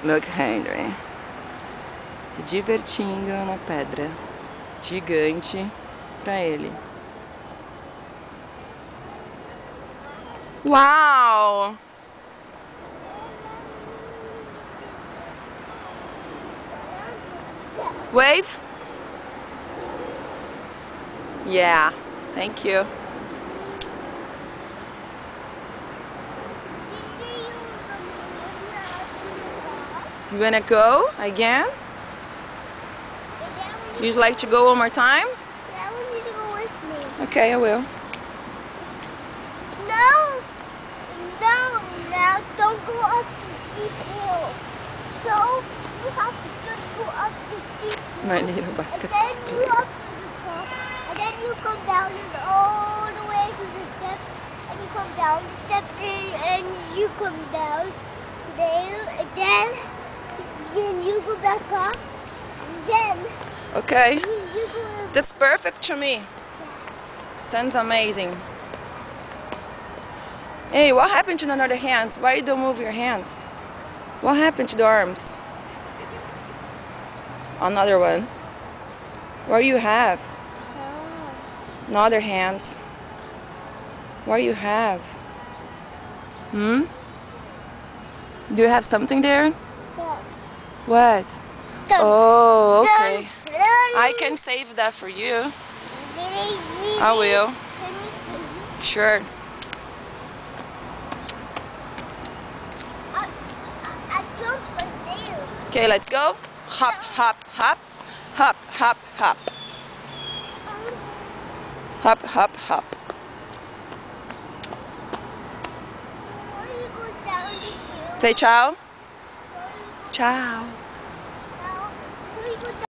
Look, Henry. Se divertindo na pedra gigante pra ele. Uau! Wave? Yeah, thank you. You wanna go again? You'd like to go one more time? Yeah, I want you to go with me. Okay, I will. No, now don't go up the steep hill. So you have to just go up the steep hill. My little basketball and then you player. up to the top, and then you come down all the way to the steps, and you come down the steps, and you come down there, and then you go back up, and then Okay, you go. that's perfect to me. Sounds amazing. Hey, what happened to the other hands? Why you don't move your hands? What happened to the arms? Another one. What you have? Another hands. What you have? Hmm? Do you have something there? Yes. What? Dun, Oh, okay. dun, dun. I can save that for you. I will. Can you see? Sure. I jumped right there. Okay, let's go. Hop, hop, hop. Hop, hop, hop. Hop, hop, hop. Before you go down the hill, Say ciao. before you go Ciao.